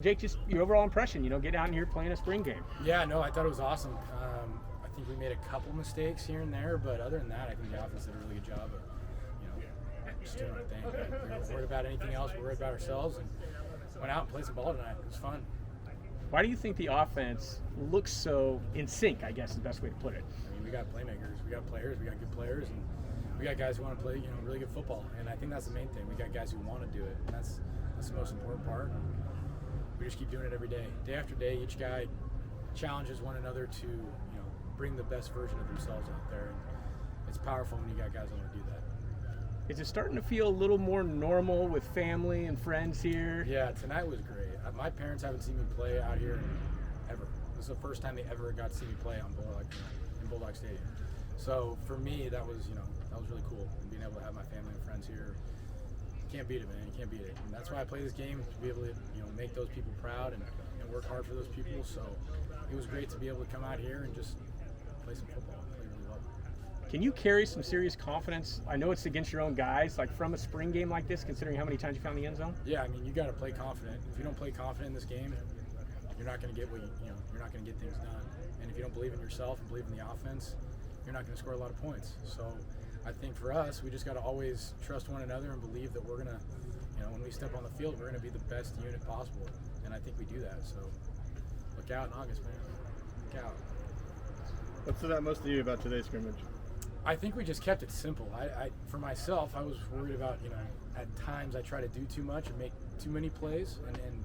Jake, just your overall impression, get down here playing a spring game. Yeah, no, I thought it was awesome. I think we made a couple mistakes here and there, but other than that, I think the offense did a really good job of, just doing our thing. We weren't worried about anything else. We were worried about ourselves and went out and played some ball tonight. It was fun. Why do you think the offense looks so in sync, I guess is the best way to put it? I mean, we got playmakers, we got players, we got good players, and we got guys who want to play, really good football. And I think that's the main thing. We got guys who want to do it, and that's the most important part. We just keep doing it every day. Day after day, each guy challenges one another to, bring the best version of themselves out there. And it's powerful when you got guys that want to do that. Is it starting to feel a little more normal with family and friends here? Yeah, tonight was great. My parents haven't seen me play out here ever. This is the first time they ever got to see me play in Bulldog Stadium. So for me, that was really cool. And being able to have my family and friends here, you can't beat it, man. You can't beat it. And that's why I play this game, to be able to make those people proud and work hard for those people. So it was great to be able to come out here and just play some football. Play really well. Can you carry some serious confidence? I know it's against your own guys, like from a spring game like this, considering how many times you found the end zone? Yeah, I mean, you got to play confident. If you don't play confident in this game, you're not going to get you're not going to get things done. And if you don't believe in yourself and believe in the offense, you're not going to score a lot of points. So I think for us, we just got to always trust one another and believe that we're going to, when we step on the field, we're going to be the best unit possible. And I think we do that. So look out in August, man. Look out. What stood out most to you about today's scrimmage? I think we just kept it simple. For myself, I was worried about, at times I try to do too much and make too many plays and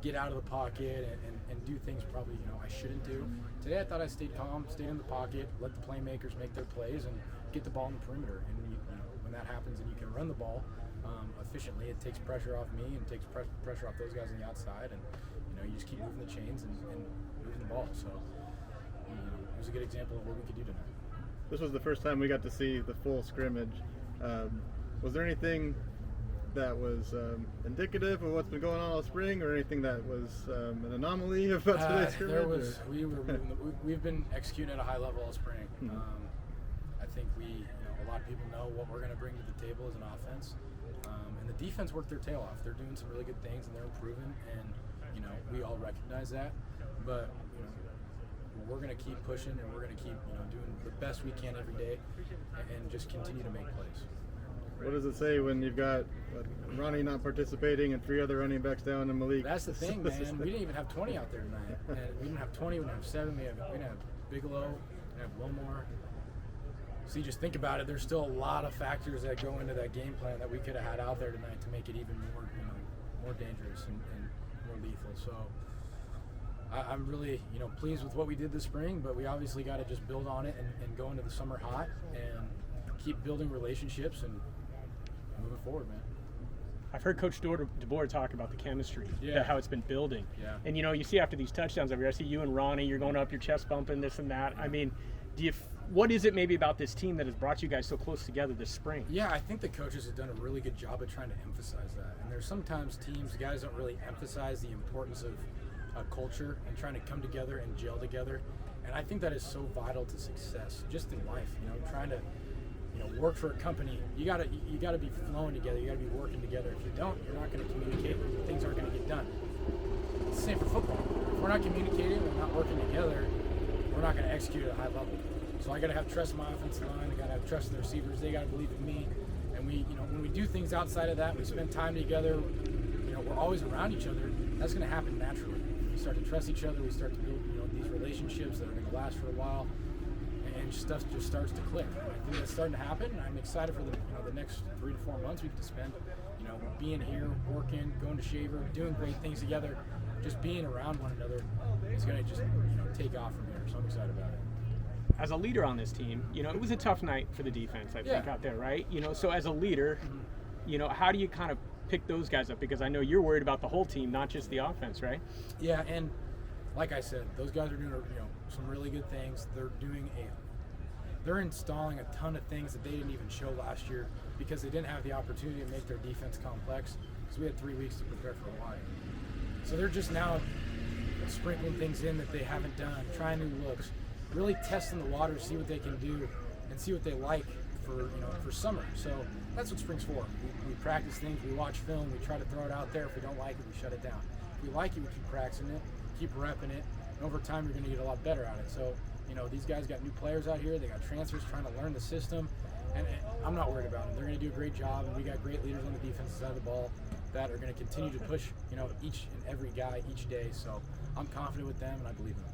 get out of the pocket and do things probably, I shouldn't do. Today I thought I stayed calm, stayed in the pocket, let the playmakers make their plays and get the ball in the perimeter. And when that happens and you can run the ball efficiently, it takes pressure off me and takes pressure off those guys on the outside. And, you just keep moving the chains and moving the ball. So it was a good example of what we could do tonight. This was the first time we got to see the full scrimmage. Was there anything that was indicative of what's been going on all spring, or anything that was an anomaly about today's scrimmage? We've been executing at a high level all spring. Mm-hmm. I think a lot of people know what we're going to bring to the table as an offense, and the defense worked their tail off. They're doing some really good things and they're improving, and we all recognize that. But we're going to keep pushing and we're going to keep doing the best we can every day and just continue to make plays. What does it say when you've got Ronnie not participating and 3 other running backs down in Malik? That's the thing, man. We didn't even have 20 out there tonight. And we didn't have 20. We didn't have 7. We didn't have Bigelow. We didn't have Wilmore. So you just think about it. There's still a lot of factors that go into that game plan that we could have had out there tonight to make it even more dangerous and more lethal. So I'm really pleased with what we did this spring, but we obviously got to just build on it and go into the summer hot and keep building relationships and moving forward, man. I've heard Coach DeBoer talk about the chemistry, how it's been building. Yeah. And you see after these touchdowns every year, I see you and Ronnie, you're going up, your chest bumping, this and that. I mean, what is it maybe about this team that has brought you guys so close together this spring? Yeah, I think the coaches have done a really good job of trying to emphasize that. And there's sometimes guys don't really emphasize the importance of culture and trying to come together and gel together. And I think that is so vital to success, just in life. Trying to work for a company, you gotta be flowing together. You gotta be working together. If you don't, you're not going to communicate. Things aren't going to get done. It's the same for football. If we're not communicating, we're not working together, we're not going to execute at a high level. So I got to have trust in my offensive line. I got to have trust in the receivers. They got to believe in me. And we, when we do things outside of that, we spend time together. We're always around each other. That's going to happen naturally. We start to trust each other. We start to build, these relationships that are going to last for a while, and stuff just starts to click. And I think that's starting to happen. And I'm excited for the next 3 to 4 months we get to spend, being here, working, going to Shaver, doing great things together. Just being around one another is going to just take off from here. So I'm excited about it. As a leader on this team, it was a tough night for the defense, I think, out there, right? So as a leader, how do you kind of pick those guys up? Because I know you're worried about the whole team, not just the offense, right? Yeah, and like I said, those guys are doing some really good things. They're installing a ton of things that they didn't even show last year because they didn't have the opportunity to make their defense complex because we had 3 weeks to prepare for a while. So they're just now sprinkling things in that they haven't done, trying new looks, really testing the water, see what they can do and see what they like for summer. So that's what spring's for. We practice things, we watch film, we try to throw it out there. If we don't like it, we shut it down. If we like it, we keep practicing it, keep repping it, and over time you're going to get a lot better at it. So, you know, these guys got new players out here, they got transfers trying to learn the system, and I'm not worried about them. They're going to do a great job, and we got great leaders on the defensive side of the ball that are going to continue to push, you know, each and every guy each day. So I'm confident with them, and I believe in them.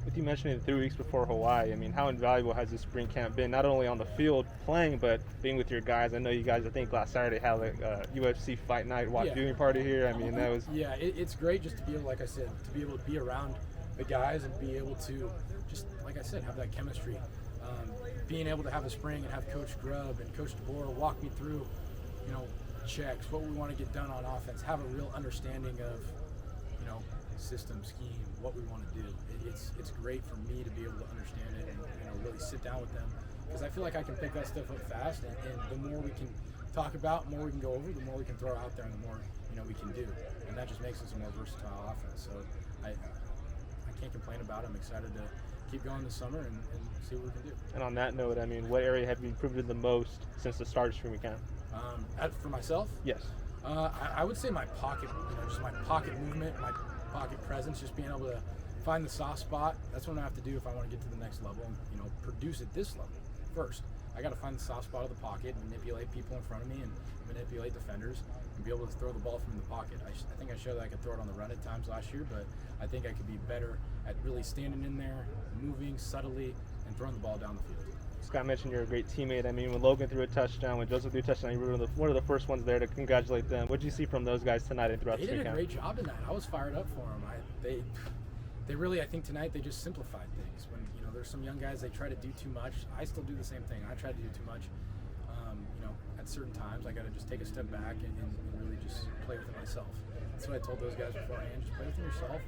With you mentioning 3 weeks before Hawaii, I mean, how invaluable has this spring camp been, not only on the field playing, but being with your guys? I know you guys, I think last Saturday, had like a UFC fight night viewing party here. I mean, that was... Yeah, it's great just to be able, like I said, to be able to be around the guys and be able to just, like I said, have that chemistry. Being able to have a spring and have Coach Grubb and Coach DeBoer walk me through, you know, checks, what we want to get done on offense, have a real understanding of, you know, system, scheme, what we want to do. It's great for me to be able to understand it and, you know, really sit down with them, because I feel like I can pick that stuff up fast, and the more we can talk about, the more we can go over, the more we can throw out there, and the more, you know, we can do, and that just makes us a more versatile offense. So I can't complain about it. I'm excited to keep going this summer and see what we can do. And on that note, I mean, what area have you improved the most since the start of spring camp? For myself? Yes. I would say my pocket, you know, just my pocket movement, my pocket presence, just being able to find the soft spot. That's what I have to do if I want to get to the next level and, you know, produce at this level first. I got to find the soft spot of the pocket, manipulate people in front of me, and manipulate defenders, and be able to throw the ball from the pocket. I think I showed that I could throw it on the run at times last year, but I think I could be better at really standing in there, moving subtly, and throwing the ball down the field. Scott mentioned you're a great teammate. I mean, when Logan threw a touchdown, when Joseph threw a touchdown, you were one of the first ones there to congratulate them. What did you see from those guys tonight and throughout the spring camp? They did a great job in that. I was fired up for them. They really, I think tonight they just simplified things. When, you know, there's some young guys, they try to do too much. I still do the same thing. I try to do too much. You know, at certain times, I got to just take a step back and really just play with it myself. That's what I told those guys beforehand. Just play with it yourself.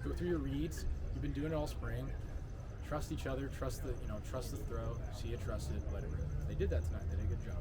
Go through your reads. You've been doing it all spring. Trust each other. Trust the throw. See it, trust it, let it rip. They did that tonight. They did a good job.